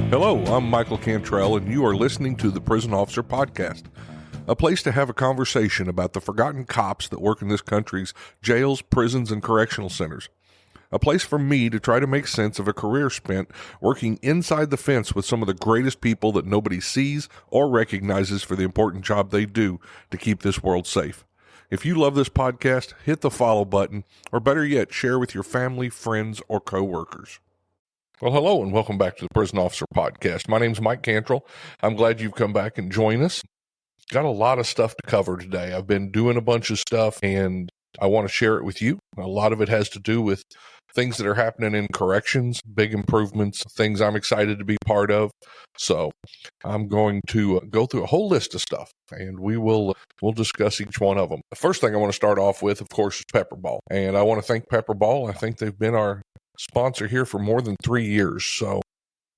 Hello, I'm Michael Cantrell, and you are listening to the Prison Officer Podcast, a place to have a conversation about the forgotten cops that work in this country's jails, prisons, and correctional centers. A place for me to try to make sense of a career spent working inside the fence with some of the greatest people that nobody sees or recognizes for the important job they do to keep this world safe. If you love this podcast, hit the follow button, or better yet, share with your family, friends, or coworkers. Well, hello, and welcome back to the Prison Officer Podcast. My name's Mike Cantrell. I'm glad you've come back and joined us. Got a lot of stuff to cover today. I've been doing a bunch of stuff, and I want to share it with you. A lot of it has to do with things that are happening in corrections, big improvements, things I'm excited to be part of. So I'm going to go through a whole list of stuff, and we'll discuss each one of them. The first thing I want to start off with, of course, is Pepperball. And I want to thank Pepperball. I think they've been our sponsor here for more than 3 years. So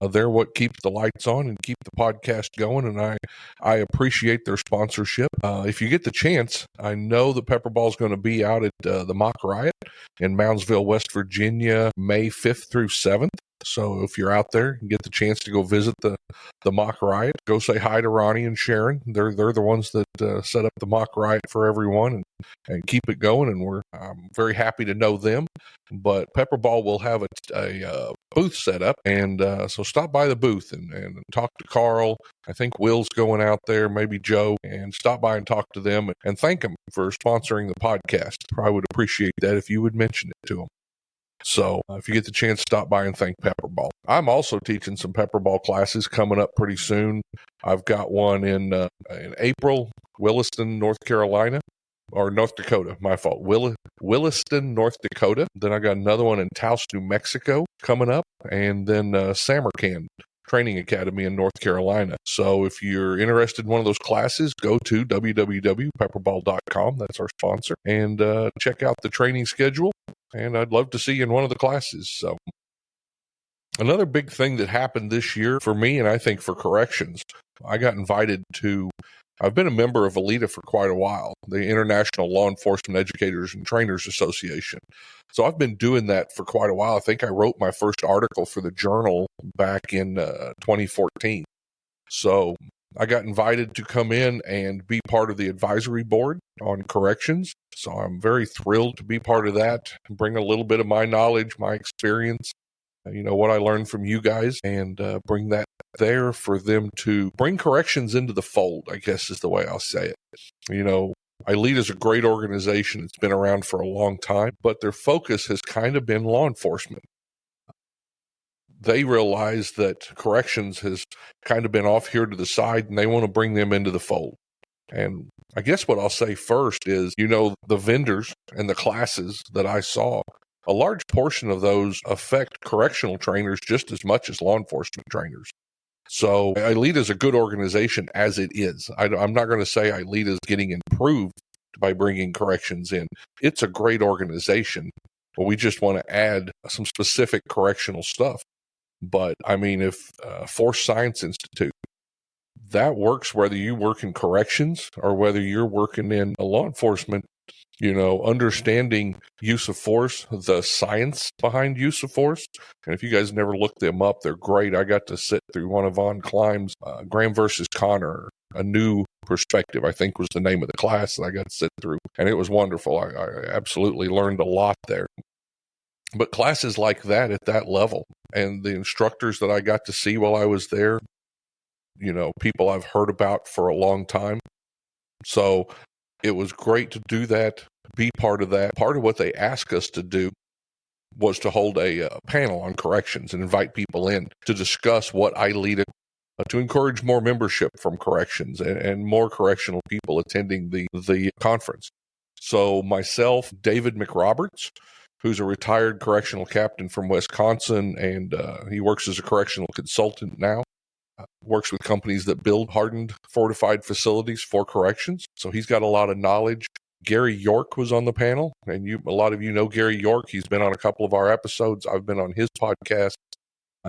they're what keeps the lights on and keep the podcast going, and I appreciate their sponsorship. If you get the chance, I know that Pepperball is going to be out at the Mock Riot in Moundsville, West Virginia, May 5th through 7th. So if you're out there and get the chance to go visit the Mock Riot, go say hi to Ronnie and Sharon. They're the ones that set up the Mock Riot for everyone and keep it going, and I'm very happy to know them. But Pepperball will have a booth set up, and so stop by the booth and talk to Carl. I think Will's going out there, maybe Joe, and stop by and talk to them and thank them for sponsoring the podcast. I would appreciate that if you would mention it to them. So if you get the chance, stop by and thank Pepperball. I'm also teaching some Pepperball classes coming up pretty soon. I've got one in April, Williston, North Dakota. My fault. Williston, North Dakota. Then I got another one in Taos, New Mexico coming up, and then Samarkand Training Academy in North Carolina. So if you're interested in one of those classes, go to www.pepperball.com. That's our sponsor, and check out the training schedule. And I'd love to see you in one of the classes. So another big thing that happened this year for me, and I think for corrections, I got invited I've been a member of ILEETA for quite a while, the International Law Enforcement Educators and Trainers Association. So I've been doing that for quite a while. I think I wrote my first article for the Journal back in 2014. So I got invited to come in and be part of the advisory board on corrections. So I'm very thrilled to be part of that, bring a little bit of my knowledge, my experience, what I learned from you guys, and bring that there for them to bring corrections into the fold, I guess is the way I'll say it. ILEETA is a great organization. It's been around for a long time, but their focus has kind of been law enforcement. They realize that corrections has kind of been off here to the side, and they want to bring them into the fold. And I guess what I'll say first is, the vendors and the classes that I saw, a large portion of those affect correctional trainers just as much as law enforcement trainers. So ILEETA is a good organization as it is. I'm not going to say ILEETA is getting improved by bringing corrections in. It's a great organization, but we just want to add some specific correctional stuff. But if Force Science Institute, that works whether you work in corrections or whether you're working in law enforcement, understanding use of force, the science behind use of force. And if you guys never looked them up, they're great. I got to sit through one of Von Klime's Graham versus Connor, A New Perspective, I think was the name of the class that I got to sit through. And it was wonderful. I absolutely learned a lot there. But classes like that at that level, and the instructors that I got to see while I was there, people I've heard about for a long time. So it was great to do that, be part of that. Part of what they asked us to do was to hold a panel on corrections and invite people in to discuss what ILEETA, to encourage more membership from corrections and more correctional people attending the conference. So myself, David McRoberts, who's a retired correctional captain from Wisconsin, and he works as a correctional consultant now. Works with companies that build hardened, fortified facilities for corrections. So he's got a lot of knowledge. Gary York was on the panel, and a lot of you know Gary York. He's been on a couple of our episodes. I've been on his podcast.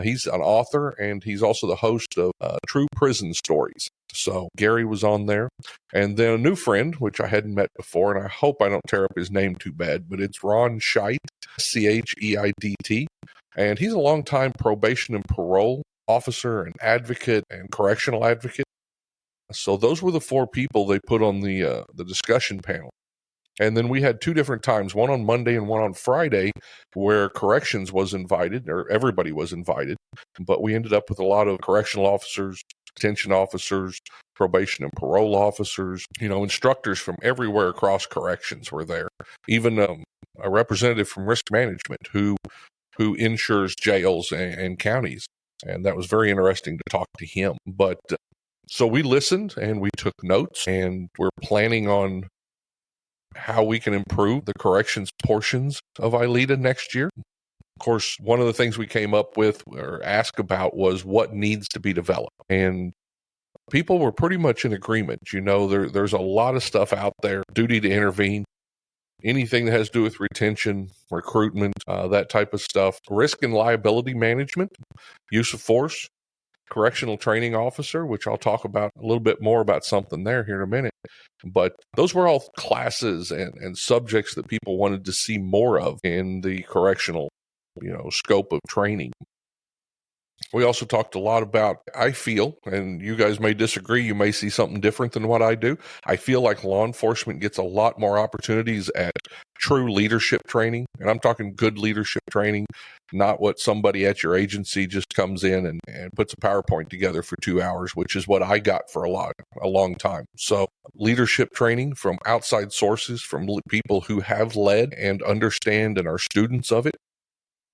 He's an author, and he's also the host of True Prison Stories. So Gary was on there. And then a new friend, which I hadn't met before, and I hope I don't tear up his name too bad, but it's Ron Scheidt, Cheidt. And he's a longtime probation and parole officer, an advocate, and correctional advocate. So those were the 4 people they put on the discussion panel. And then we had 2 different times, one on Monday and one on Friday, where corrections was invited, or everybody was invited. But we ended up with a lot of correctional officers, detention officers, probation and parole officers, instructors from everywhere across corrections were there. Even a representative from risk management who insures jails and counties. And that was very interesting to talk to him. But so we listened and we took notes, and we're planning on how we can improve the corrections portions of ILEETA next year. Of course, one of the things we came up with or asked about was what needs to be developed. And people were pretty much in agreement. There's a lot of stuff out there, duty to intervene, anything that has to do with retention, recruitment, that type of stuff, risk and liability management, use of force, Correctional Training Officer, which I'll talk about a little bit more about something there here in a minute. But those were all classes and subjects that people wanted to see more of in the correctional, scope of training. We also talked a lot about, I feel, and you guys may disagree, you may see something different than what I do. I feel like law enforcement gets a lot more opportunities at true leadership training. And I'm talking good leadership training, not what somebody at your agency just comes in and puts a PowerPoint together for 2 hours, which is what I got for a long time. So leadership training from outside sources, from people who have led and understand and are students of it.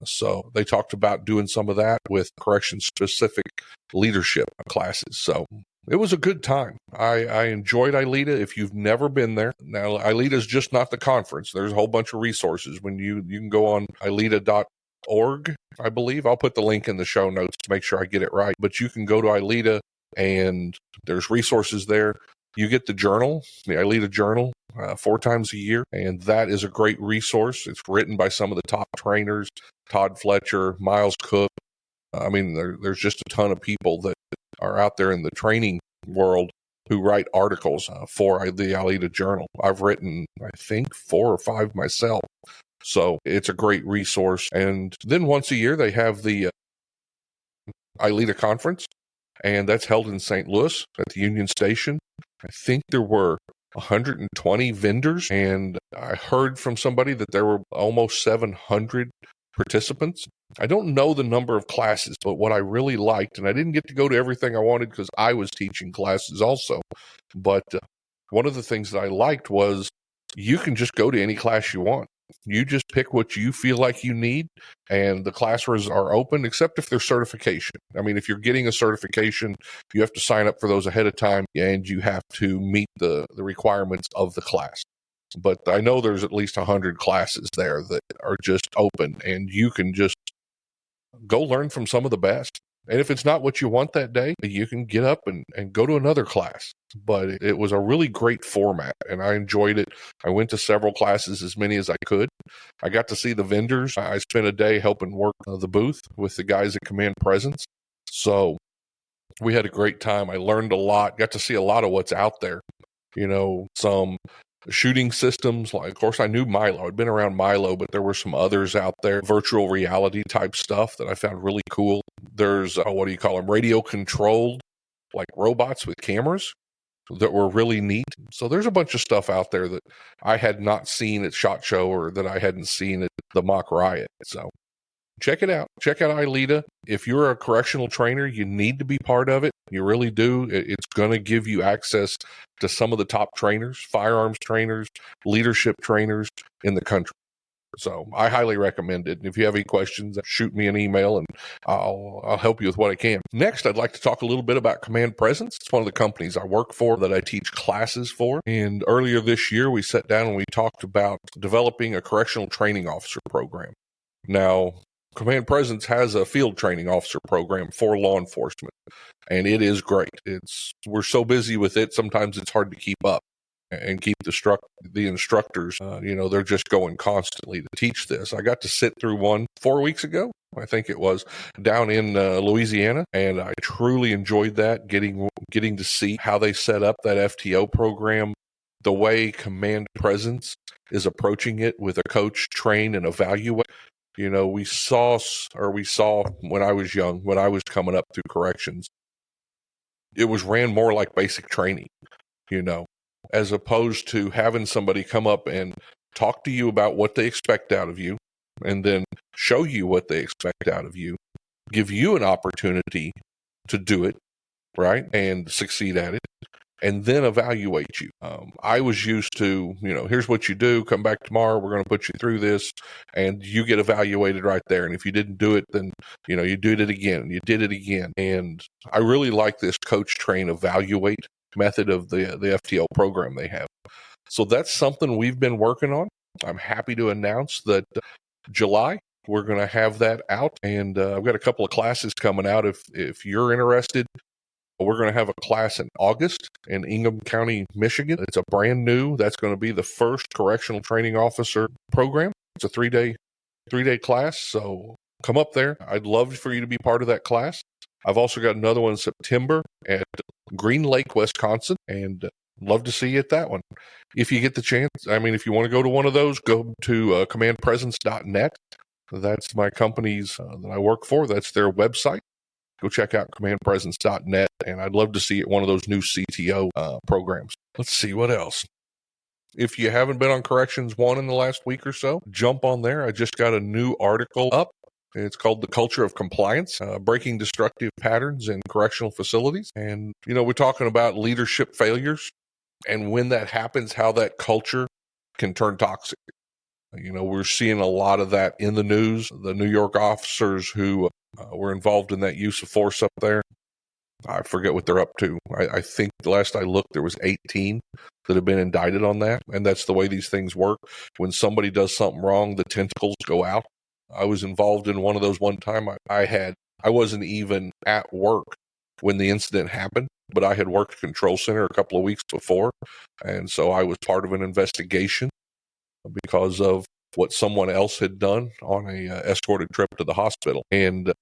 So they talked about doing some of that with correction-specific leadership classes. So it was a good time. I enjoyed ILEETA. If you've never been there, now ILEETA is just not the conference. There's a whole bunch of resources. When you can go on ILEETA.org, I believe. I'll put the link in the show notes to make sure I get it right. But you can go to ILEETA, and there's resources there. You get the journal, the ILEETA journal, 4 times a year, and that is a great resource. It's written by some of the top trainers, Todd Fletcher, Miles Cook. There's just a ton of people that are out there in the training world who write articles for the ILEETA journal. I've written, I think, 4 or 5 myself. So it's a great resource. And then once a year, they have the ILEETA conference, and that's held in St. Louis at the Union Station. I think there were 120 vendors, and I heard from somebody that there were almost 700 participants. I don't know the number of classes, but what I really liked, and I didn't get to go to everything I wanted because I was teaching classes also, but one of the things that I liked was you can just go to any class you want. You just pick what you feel like you need, and the classrooms are open, except if there's certification. If you're getting a certification, you have to sign up for those ahead of time, and you have to meet the requirements of the class. But I know there's at least 100 classes there that are just open, and you can just go learn from some of the best. And if it's not what you want that day, you can get up and go to another class. But it was a really great format, and I enjoyed it. I went to several classes, as many as I could. I got to see the vendors. I spent a day helping work the booth with the guys at Command Presence. So we had a great time. I learned a lot, got to see a lot of what's out there. Some shooting systems. Of course, I knew Milo. I'd been around Milo, but there were some others out there, virtual reality type stuff that I found really cool. There's, radio controlled, like robots with cameras that were really neat. So there's a bunch of stuff out there that I had not seen at SHOT Show or that I hadn't seen at the Mock Riot. So check it out. Check out ILEETA. If you're a correctional trainer, you need to be part of it. You really do. It's going to give you access to some of the top trainers, firearms trainers, leadership trainers in the country. So I highly recommend it. And if you have any questions, shoot me an email and I'll help you with what I can. Next, I'd like to talk a little bit about Command Presence. It's one of the companies I work for that I teach classes for. And earlier this year, we sat down and we talked about developing a Correctional Training Officer program. Now, Command Presence has a field training officer program for law enforcement, and it is great. We're so busy with it, sometimes it's hard to keep up and keep the instructors, they're just going constantly to teach this. I got to sit through one 4 weeks ago, I think it was, down in Louisiana, and I truly enjoyed that, getting to see how they set up that FTO program, the way Command Presence is approaching it with a coach, train, and evaluate. We saw when I was young, when I was coming up through corrections, it was ran more like basic training, as opposed to having somebody come up and talk to you about what they expect out of you and then show you what they expect out of you, give you an opportunity to do it, right, and succeed at it, and then evaluate you. I was used to, here's what you do, come back tomorrow, we're going to put you through this, and you get evaluated right there. And if you didn't do it, then, you did it again, you did it again. And I really like this coach, train, evaluate method of the FTO program they have. So that's something we've been working on. I'm happy to announce that July, we're going to have that out. And I've got a couple of classes coming out. If you're interested, we're going to have a class in August in Ingham County, Michigan. It's a brand new, that's going to be the first Correctional Training Officer program. It's a three-day class. So come up there. I'd love for you to be part of that class. I've also got another one in September at Green Lake, Wisconsin, and love to see you at that one. If you get the chance, if you want to go to one of those, go to commandpresence.net. That's my company's that I work for. That's their website. Go check out commandpresence.net, and I'd love to see it one of those new CTO programs. Let's see, what else? If you haven't been on Corrections 1 in the last week or so, jump on there. I just got a new article up. It's called The Culture of Compliance, Breaking Destructive Patterns in Correctional Facilities. And, we're talking about leadership failures and when that happens, how that culture can turn toxic. We're seeing a lot of that in the news. The New York officers who were involved in that use of force up there, I forget what they're up to. I think the last I looked, there was 18 that have been indicted on that. And that's the way these things work. When somebody does something wrong, the tentacles go out. I was involved in one of those one time. I wasn't even at work when the incident happened, but I had worked control center a couple of weeks before. And so I was part of an investigation because of what someone else had done on a escorted trip to the hospital. And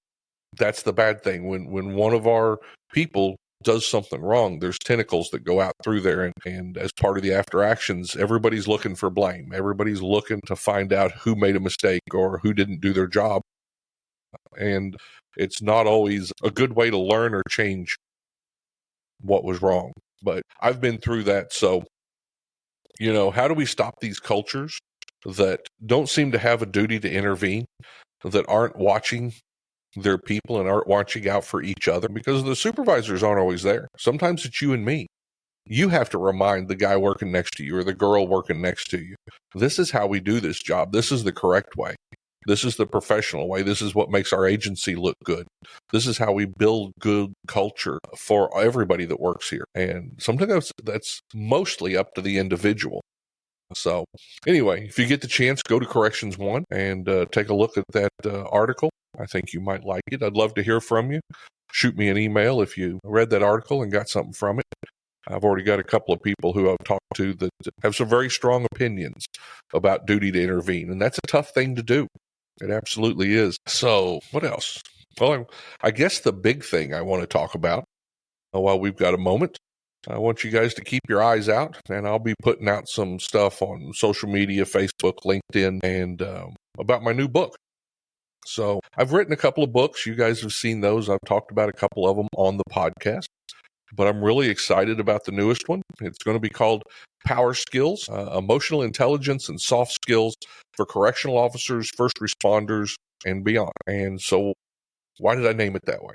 that's the bad thing. When one of our people does something wrong, there's tentacles that go out through there. And as part of the after actions, everybody's looking for blame. Everybody's looking to find out who made a mistake or who didn't do their job. And it's not always a good way to learn or change what was wrong. But I've been through that. So, how do we stop these cultures that don't seem to have a duty to intervene, that aren't watching their people and aren't watching out for each other? Because the supervisors aren't always there. Sometimes it's you and me. You have to remind the guy working next to you or the girl working next to you, this is how we do this job. This is the correct way. This is the professional way. This is what makes our agency look good. This is how we build good culture for everybody that works here. And sometimes that's mostly up to the individual. So anyway, if you get the chance, go to Corrections 1 and take a look at that article. I think you might like it. I'd love to hear from you. Shoot me an email if you read that article and got something from it. I've already got a couple of people who I've talked to that have some very strong opinions about duty to intervene. And that's a tough thing to do. It absolutely is. So what else? Well, I guess the big thing I want to talk about while we've got a moment, I want you guys to keep your eyes out, and I'll be putting out some stuff on social media, Facebook, LinkedIn, and about my new book. So I've written a couple of books. You guys have seen those. I've talked about a couple of them on the podcast, but I'm really excited about the newest one. It's going to be called Power Skills, Emotional Intelligence and Soft Skills for Correctional Officers, First Responders, and beyond. And so why did I name it that way?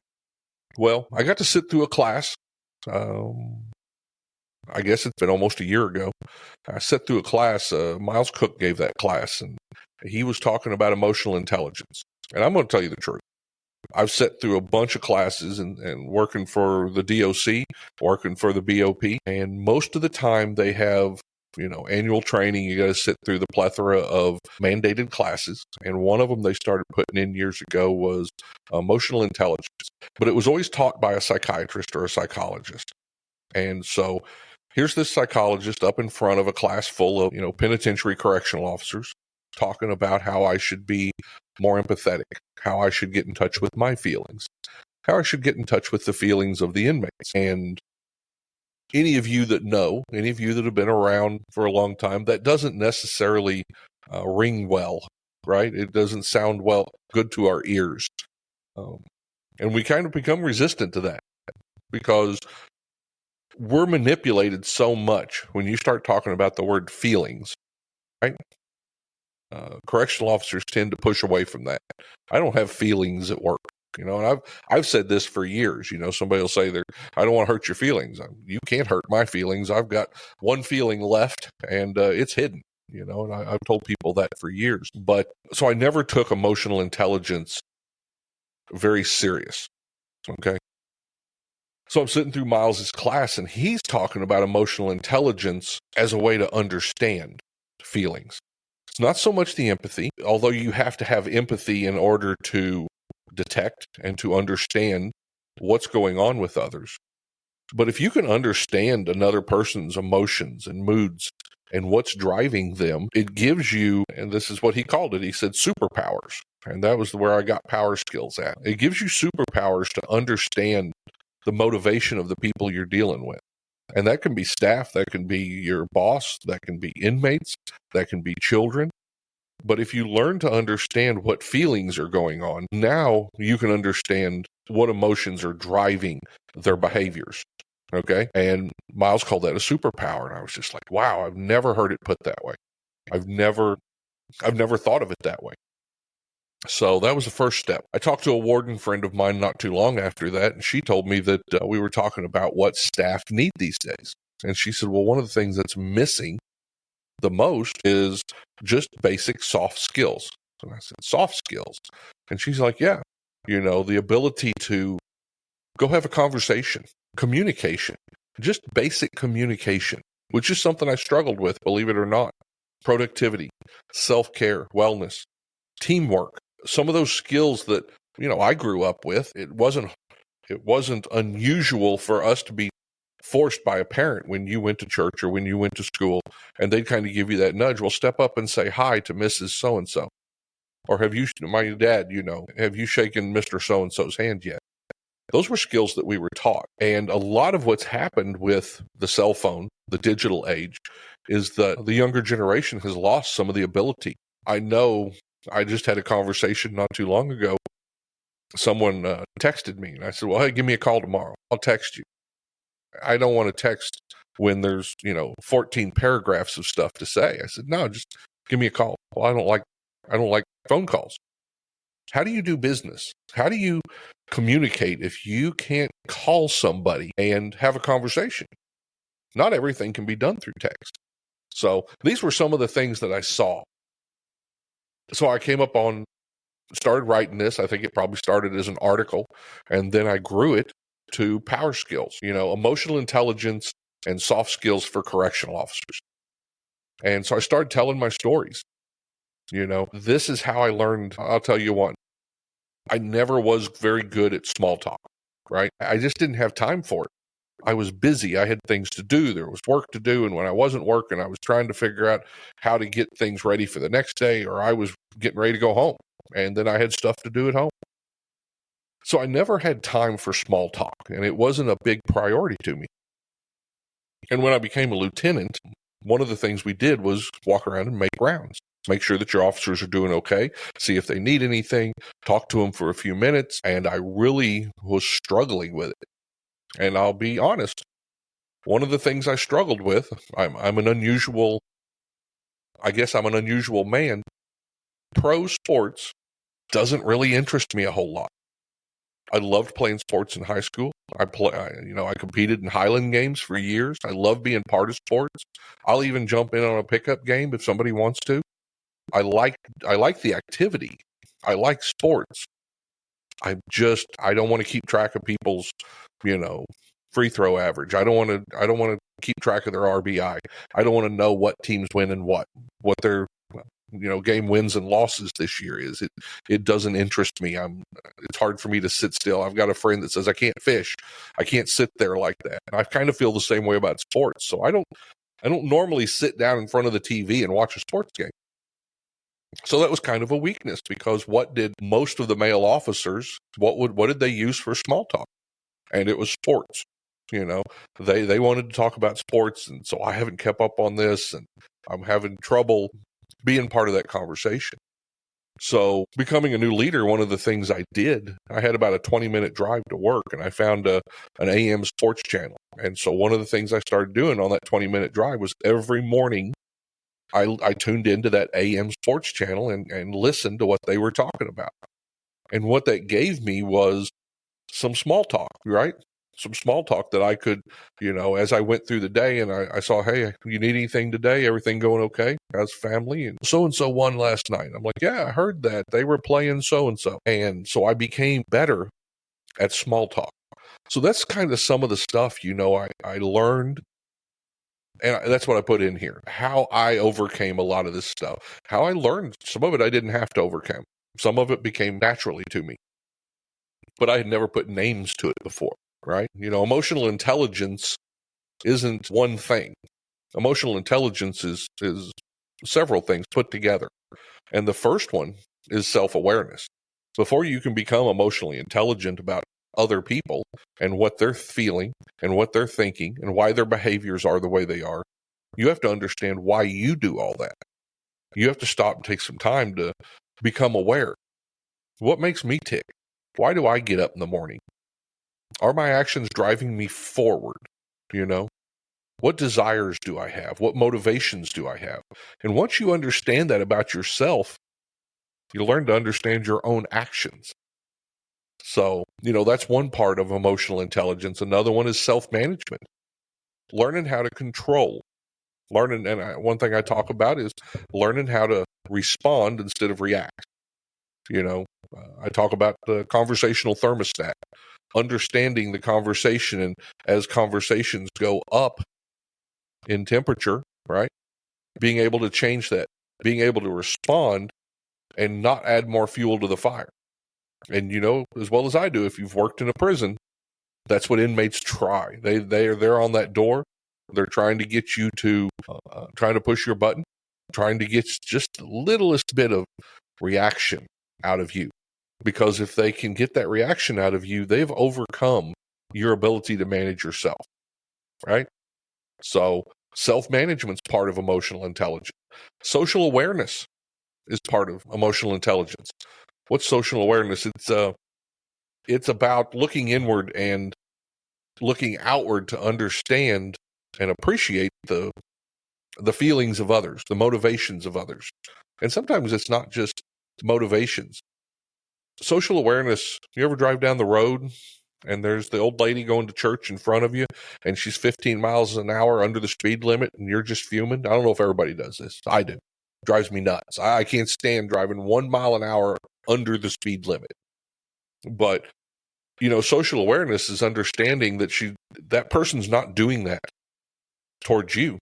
Well, I got to sit through a class. I guess it's been almost a year ago. I sat through a class. Miles Cook gave that class, and he was talking about emotional intelligence. And I'm going to tell you the truth. I've sat through a bunch of classes and working for the DOC, working for the BOP, and most of the time they have, annual training. You got to sit through the plethora of mandated classes. And one of them they started putting in years ago was emotional intelligence. But it was always taught by a psychiatrist or a psychologist. And so here's this psychologist up in front of a class full of, penitentiary correctional officers talking about how I should be more empathetic, how I should get in touch with my feelings, how I should get in touch with the feelings of the inmates. And any of you that know, any of you that have been around for a long time, that doesn't necessarily ring well right? It doesn't sound good to our ears. And we kind of become resistant to that because we're manipulated so much when you start talking about the word feelings, right? Correctional officers tend to push away from that. I don't have feelings at work, and I've said this for years. Somebody will say, I don't want to hurt your feelings. You can't hurt my feelings. I've got one feeling left, and it's hidden, and I've told people that for years. But so I never took emotional intelligence very serious, okay? So I'm sitting through Miles's class, and he's talking about emotional intelligence as a way to understand feelings. It's not so much the empathy, although you have to have empathy in order to detect and to understand what's going on with others. But if you can understand another person's emotions and moods and what's driving them, it gives you, and this is what he called it, he said superpowers. And that was where I got power skills at. It gives you superpowers to understand the motivation of the people you're dealing with. And that can be staff, that can be your boss, that can be inmates, that can be children. But if you learn to understand what feelings are going on, now you can understand what emotions are driving their behaviors. Okay? And Miles called that a superpower. And I was just like, wow, I've never heard it put that way. I've never thought of it that way. So that was the first step. I talked to a warden friend of mine not too long after that, and she told me that we were talking about what staff need these days. And she said, well, one of the things that's missing the most is just basic soft skills. And I said, soft skills? And she's like, yeah, the ability to go have a conversation, communication, just basic communication, which is something I struggled with, believe it or not. Productivity, self-care, wellness, teamwork. Some of those skills that, I grew up with, it wasn't unusual for us to be forced by a parent when you went to church or when you went to school, and they'd kind of give you that nudge. Well, step up and say hi to Mrs. So-and-so. Or my dad, have you shaken Mr. So-and-so's hand yet? Those were skills that we were taught. And a lot of what's happened with the cell phone, the digital age, is that the younger generation has lost some of the ability. I know I just had a conversation not too long ago. Someone texted me, and I said, well, hey, give me a call tomorrow. I'll text you. I don't want to text when there's, 14 paragraphs of stuff to say. I said, no, just give me a call. Well, I don't like phone calls. How do you do business? How do you communicate if you can't call somebody and have a conversation? Not everything can be done through text. So these were some of the things that I saw. So I started writing this. I think it probably started as an article, and then I grew it to power skills, emotional intelligence and soft skills for correctional officers. And so I started telling my stories. This is how I learned. I'll tell you one. I never was very good at small talk, right? I just didn't have time for it. I was busy. I had things to do. There was work to do. And when I wasn't working, I was trying to figure out how to get things ready for the next day, or I was getting ready to go home. And then I had stuff to do at home. So I never had time for small talk, and it wasn't a big priority to me. And when I became a lieutenant, one of the things we did was walk around and make rounds. Make sure that your officers are doing okay, see if they need anything, talk to them for a few minutes, and I really was struggling with it. And I'll be honest, one of the things I struggled with, I'm an unusual man. Pro sports doesn't really interest me a whole lot. I loved playing sports in high school. I competed in Highland games for years. I love being part of sports. I'll even jump in on a pickup game if somebody wants to. I like the activity. I like sports. I don't want to keep track of people's, free throw average. I don't want to keep track of their RBI. I don't want to know what teams win and what their game wins and losses this year is. It doesn't interest me. It's hard for me to sit still. I've got a friend that says I can't fish. I can't sit there like that. And I kind of feel the same way about sports. So I don't normally sit down in front of the TV and watch a sports game. So that was kind of a weakness, because what did most of the male officers, what did they use for small talk? And it was sports. They wanted to talk about sports, and so I haven't kept up on this, and I'm having trouble being part of that conversation. So becoming a new leader, one of the things I did, I had about a 20-minute drive to work, and I found an AM sports channel. And so one of the things I started doing on that 20-minute drive was every morning I tuned into that AM sports channel and listened to what they were talking about. And what that gave me was some small talk, right? Some small talk that I could, as I went through the day and I saw, hey, you need anything today? Everything going okay? How's family? And so won last night. I'm like, yeah, I heard that. They were playing so-and-so. And so I became better at small talk. So that's kind of some of the stuff, I learned. And that's what I put in here, how I overcame a lot of this stuff, how I learned. Some of it I didn't have to overcome. Some of it became naturally to me, but I had never put names to it before, right? Emotional intelligence isn't one thing. Emotional intelligence is several things put together. And the first one is self-awareness. Before you can become emotionally intelligent about other people and what they're feeling and what they're thinking and why their behaviors are the way they are, you have to understand why you do all that. You have to stop and take some time to become aware. What makes me tick? Why do I get up in the morning? Are my actions driving me forward? What desires do I have? What motivations do I have? And once you understand that about yourself, you learn to understand your own actions. So, that's one part of emotional intelligence. Another one is self-management, learning how to control, one thing I talk about is learning how to respond instead of react. I talk about the conversational thermostat, understanding the conversation, and as conversations go up in temperature, right, being able to change that, being able to respond and not add more fuel to the fire. And as well as I do, if you've worked in a prison, that's what inmates try. They're on that door. They're trying to get you to trying to push your button, trying to get just the littlest bit of reaction out of you. Because if they can get that reaction out of you, they've overcome your ability to manage yourself, right? So self-management's part of emotional intelligence. Social awareness is part of emotional intelligence. What's social awareness? It's about looking inward and looking outward to understand and appreciate the feelings of others, the motivations of others. And sometimes it's not just motivations. Social awareness, you ever drive down the road and there's the old lady going to church in front of you and she's 15 miles an hour under the speed limit and you're just fuming? I don't know if everybody does this. I do. It drives me nuts. I can't stand driving 1 mile an hour under the speed limit. But social awareness is understanding that that person's not doing that towards you.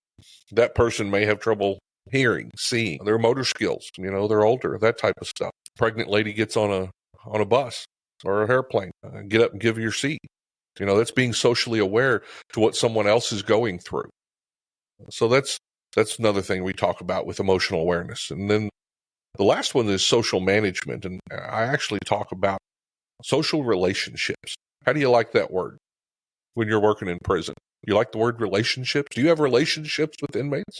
That person may have trouble hearing, seeing, their motor skills, they're older, that type of stuff. Pregnant lady gets on a bus or an airplane, get up and give her your seat. That's being socially aware to what someone else is going through. So that's another thing we talk about with emotional awareness. And then the last one is social management. And I actually talk about social relationships. How do you like that word when you're working in prison? You like the word relationships? Do you have relationships with inmates?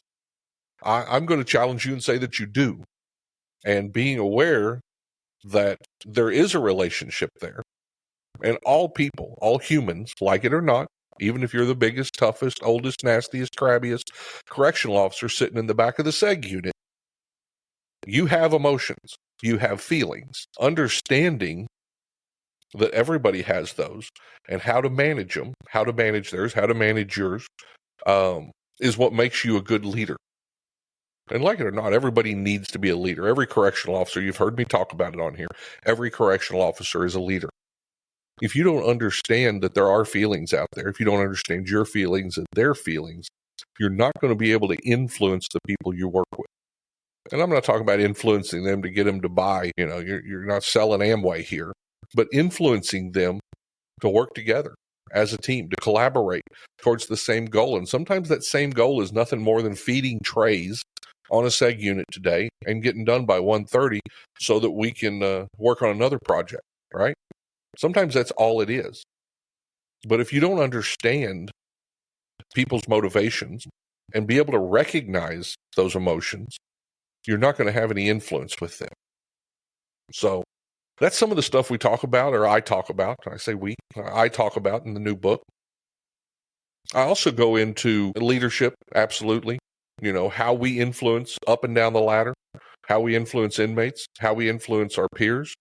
I'm going to challenge you and say that you do. And being aware that there is a relationship there. And all people, all humans, like it or not, even if you're the biggest, toughest, oldest, nastiest, crabbiest correctional officer sitting in the back of the SEG unit, you have emotions, you have feelings. Understanding that everybody has those and how to manage them, how to manage theirs, how to manage yours, is what makes you a good leader. And like it or not, everybody needs to be a leader. Every correctional officer, you've heard me talk about it on here, every correctional officer is a leader. If you don't understand that there are feelings out there, if you don't understand your feelings and their feelings, you're not going to be able to influence the people you work with. And I'm not talking about influencing them to get them to buy, you're not selling Amway here, but influencing them to work together as a team, to collaborate towards the same goal. And sometimes that same goal is nothing more than feeding trays on a SEG unit today and getting done by 1:30 so that we can work on another project, right? Sometimes that's all it is. But if you don't understand people's motivations and be able to recognize those emotions, you're not going to have any influence with them. So that's some of the stuff we talk about, or I talk about. I talk about in the new book. I also go into leadership, absolutely. How we influence up and down the ladder, how we influence inmates, how we influence our peers,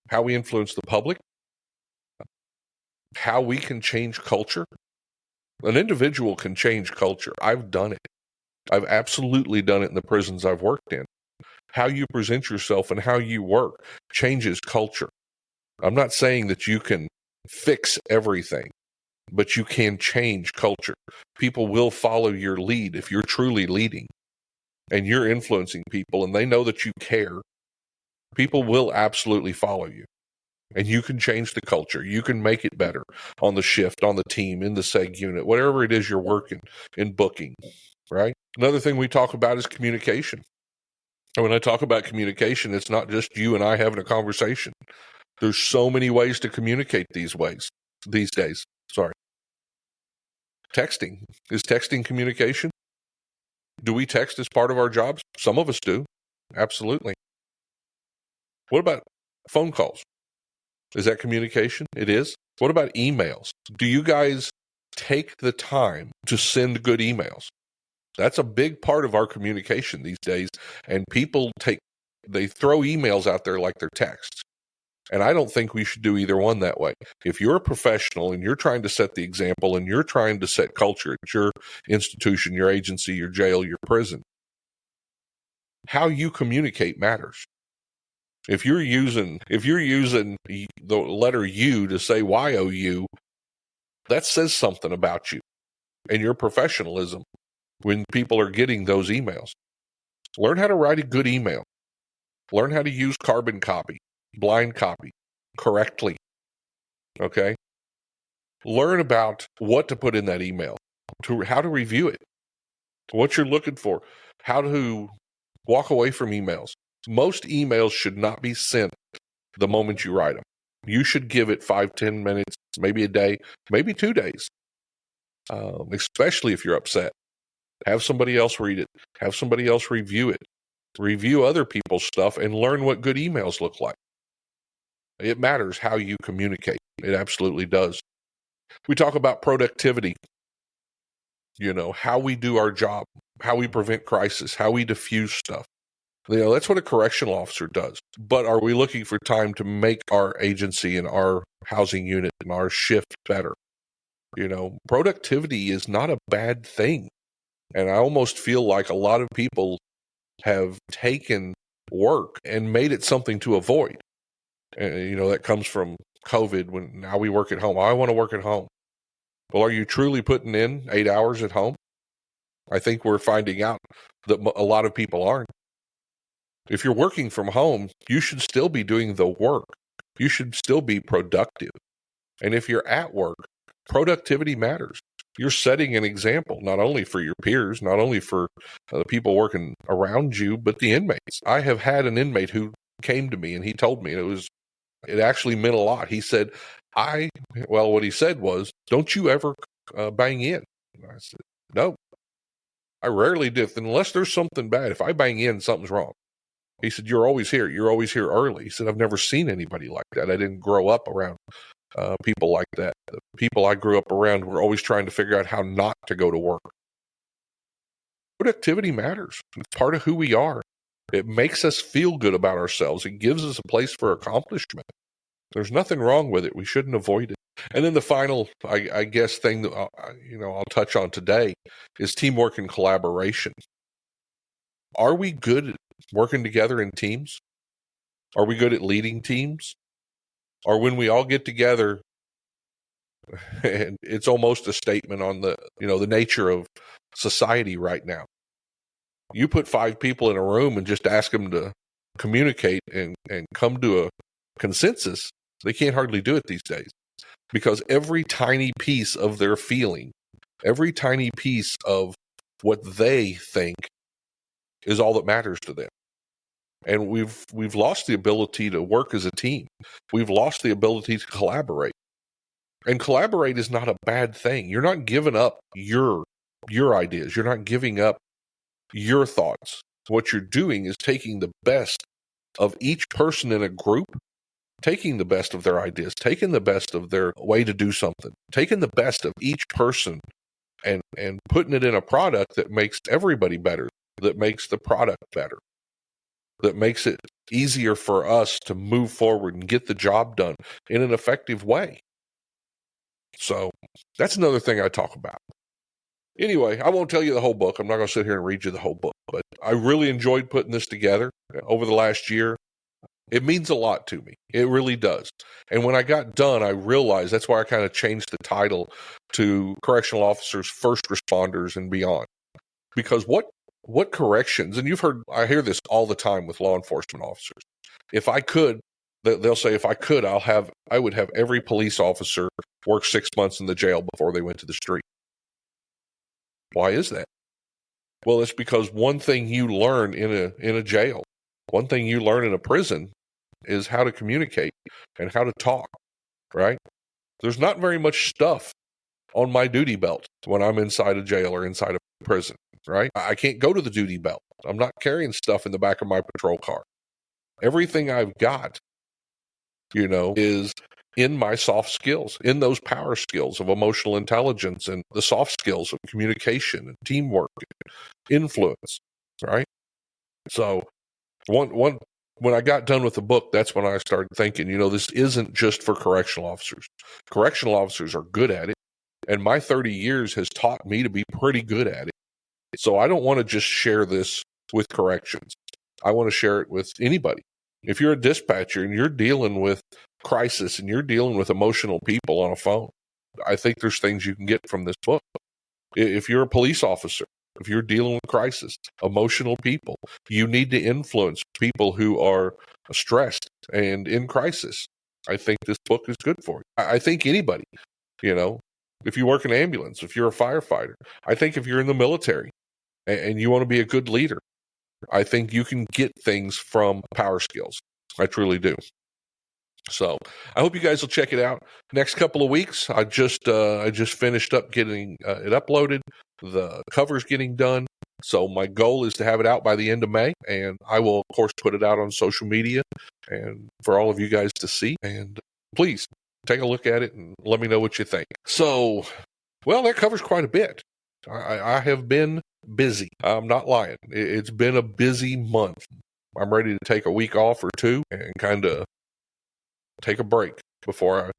how we influence the public, how we can change culture. An individual can change culture. I've done it. I've absolutely done it in the prisons I've worked in. How you present yourself and how you work changes culture. I'm not saying that you can fix everything, but you can change culture. People will follow your lead if you're truly leading and you're influencing people and they know that you care. People will absolutely follow you. And you can change the culture. You can make it better on the shift, on the team, in the SEG unit, whatever it is you're working in booking, right? Another thing we talk about is communication. And when I talk about communication, it's not just you and I having a conversation. There's so many ways to communicate these days. Sorry. Texting. Is texting communication? Do we text as part of our jobs? Some of us do. Absolutely. What about phone calls? Is that communication? It is. What about emails? Do you guys take the time to send good emails? That's a big part of our communication these days. And people they throw emails out there like they're texts. And I don't think we should do either one that way. If you're a professional and you're trying to set the example and you're trying to set culture at your institution, your agency, your jail, your prison, how you communicate matters. If you're using the letter U to say YOU, that says something about you and your professionalism when people are getting those emails. Learn how to write a good email. Learn how to use carbon copy, blind copy correctly. Okay? Learn about what to put in that email, how to review it, what you're looking for, how to walk away from emails. Most emails should not be sent the moment you write them. You should give it 5-10 minutes, maybe a day, maybe 2 days, especially if you're upset. Have somebody else read it. Have somebody else review it. Review other people's stuff and learn what good emails look like. It matters how you communicate. It absolutely does. We talk about productivity, how we do our job, how we prevent crisis, how we diffuse stuff. That's what a correctional officer does. But are we looking for time to make our agency and our housing unit and our shift better? Productivity is not a bad thing. And I almost feel like a lot of people have taken work and made it something to avoid. And, that comes from COVID when now we work at home. I want to work at home. Well, are you truly putting in 8 hours at home? I think we're finding out that a lot of people aren't. If you're working from home, you should still be doing the work. You should still be productive. And if you're at work, productivity matters. You're setting an example, not only for your peers, not only for the people working around you, but the inmates. I have had an inmate who came to me and he told me it actually meant a lot. He said, what he said was, don't you ever bang in? And I said, no, I rarely do. Unless there's something bad. If I bang in, something's wrong. He said, you're always here. You're always here early. He said, I've never seen anybody like that. I didn't grow up around people like that. The people I grew up around were always trying to figure out how not to go to work. Productivity matters. It's part of who we are. It makes us feel good about ourselves. It gives us a place for accomplishment. There's nothing wrong with it. We shouldn't avoid it. And then the final, I guess, thing that I'll touch on today is teamwork and collaboration. Are we good at working together in teams? Are we good at leading teams? Or when we all get together, and it's almost a statement on the nature of society right now. You put 5 people in a room and just ask them to communicate and come to a consensus, they can't hardly do it these days. Because every tiny piece of their feeling, every tiny piece of what they think is all that matters to them. And we've lost the ability to work as a team. We've lost the ability to collaborate. And collaborate is not a bad thing. You're not giving up your ideas. You're not giving up your thoughts. What you're doing is taking the best of each person in a group taking the best of their ideas, taking the best of their way to do something, taking the best of each person and putting it in a product that makes everybody better, that makes the product better, that makes it easier for us to move forward and get the job done in an effective way. So that's another thing I talk about. Anyway, I won't tell you the whole book. I'm not going to sit here and read you the whole book, but I really enjoyed putting this together over the last year. It means a lot to me. It really does. And when I got done, I realized that's why I kind of changed the title to Correctional Officers, First Responders, and Beyond. Because what corrections, and I hear this all the time with law enforcement officers. If I could, they'll say, if I could, I would have every police officer work 6 months in the jail before they went to the street. Why is that? Well, it's because one thing you learn in a jail, one thing you learn in a prison is how to communicate and how to talk, right? There's not very much stuff on my duty belt when I'm inside a jail or inside a prison, right? I can't go to the duty belt. I'm not carrying stuff in the back of my patrol car. Everything I've got, is in my soft skills, in those power skills of emotional intelligence and the soft skills of communication and teamwork and influence, right? So when I got done with the book, that's when I started thinking, this isn't just for correctional officers. Correctional officers are good at it, and my 30 years has taught me to be pretty good at it. So I don't want to just share this with corrections. I want to share it with anybody. If you're a dispatcher and you're dealing with crisis and you're dealing with emotional people on a phone, I think there's things you can get from this book. If you're a police officer, if you're dealing with crisis, emotional people, you need to influence people who are stressed and in crisis. I think this book is good for you. I think anybody, if you work in an ambulance, if you're a firefighter, I think if you're in the military and you want to be a good leader, I think you can get things from power skills. I truly do. So I hope you guys will check it out. Next couple of weeks, I just finished up getting it uploaded. The cover's getting done. So my goal is to have it out by the end of May, and I will, of course, put it out on social media and for all of you guys to see. And please take a look at it and let me know what you think. So, well, that covers quite a bit. I have been busy. I'm not lying. It's been a busy month. I'm ready to take a week off or two and kind of take a break before I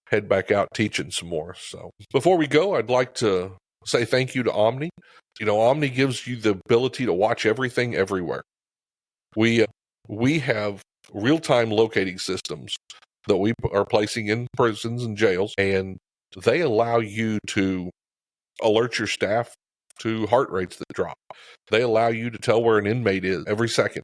head back out teaching some more. So before we go, I'd like to say thank you to Omni. Omni gives you the ability to watch everything everywhere. We have real-time locating systems that we are placing in prisons and jails, and they allow you to alert your staff to heart rates that drop. They allow you to tell where an inmate is every second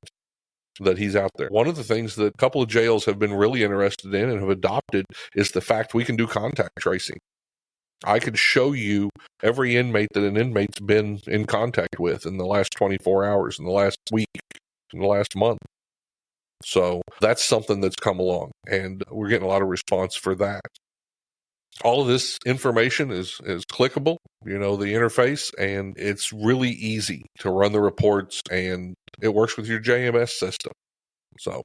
that he's out there. One of the things that a couple of jails have been really interested in and have adopted is the fact we can do contact tracing. I can show you every inmate that an inmate's been in contact with in the last 24 hours, in the last week, in the last month. So that's something that's come along, and we're getting a lot of response for that. All of this information is clickable, the interface, and it's really easy to run the reports, and it works with your JMS system. So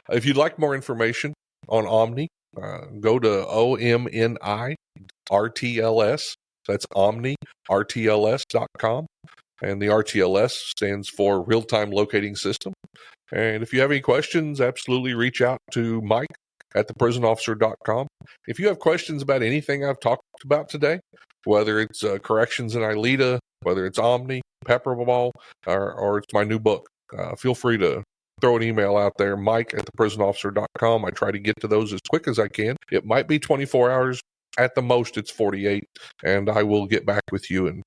if you'd like more information on Omni, go to OMNI RTLS. That's OmniRTLS.com. And the RTLS stands for Real-Time Locating System. And if you have any questions, absolutely reach out to Mike at theprisonofficer.com. If you have questions about anything I've talked about today, whether it's corrections in ILEETA, whether it's Omni, Pepperball, or it's my new book, feel free to throw an email out there, Mike at theprisonofficer.com. I try to get to those as quick as I can. It might be 24 hours. At the most, it's 48, and I will get back with you and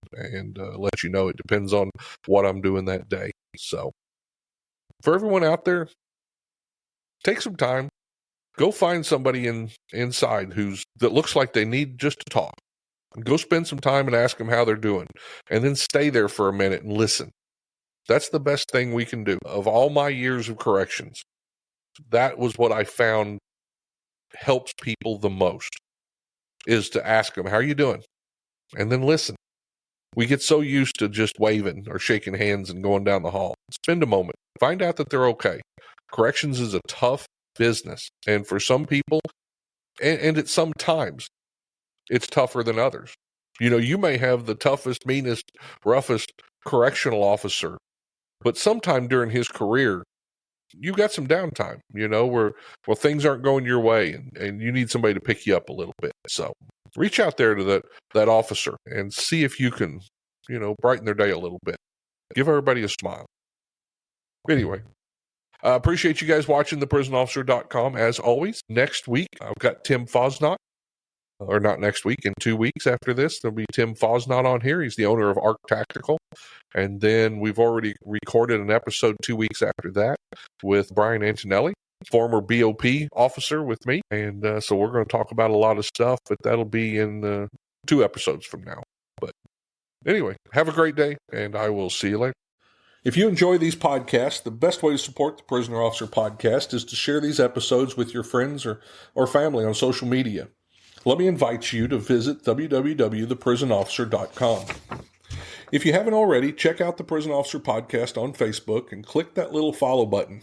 let you know. It depends on what I'm doing that day. So for everyone out there, take some time. Go find somebody inside that looks like they need just to talk. Go spend some time and ask them how they're doing, and then stay there for a minute and listen. That's the best thing we can do. Of all my years of corrections, that was what I found helps people the most, is to ask them, how are you doing? And then listen. We get so used to just waving or shaking hands and going down the hall. Spend a moment. Find out that they're okay. Corrections is a tough business. And for some people, and at some times, it's tougher than others. You may have the toughest, meanest, roughest correctional officer, but sometime during his career, you got some downtime, where things aren't going your way and you need somebody to pick you up a little bit. So reach out there to that officer and see if you can, brighten their day a little bit. Give everybody a smile. Anyway, I appreciate you guys watching theprisonofficer.com. As always, next week, I've got Tim Fosnot. Or not next week, in 2 weeks after this, there'll be Tim Fosnot on here. He's the owner of Arc Tactical. And then we've already recorded an episode 2 weeks after that with Brian Antonelli, former BOP officer with me. And so we're going to talk about a lot of stuff, but that'll be in 2 episodes from now. But anyway, have a great day, and I will see you later. If you enjoy these podcasts, the best way to support the Prisoner Officer Podcast is to share these episodes with your friends or family on social media. Let me invite you to visit www.theprisonofficer.com. If you haven't already, check out the Prison Officer Podcast on Facebook and click that little follow button.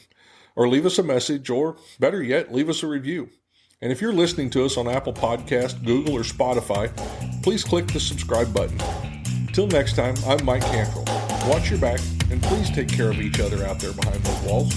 Or leave us a message, or better yet, leave us a review. And if you're listening to us on Apple Podcasts, Google, or Spotify, please click the subscribe button. Till next time, I'm Mike Cantrell. Watch your back, and please take care of each other out there behind those walls.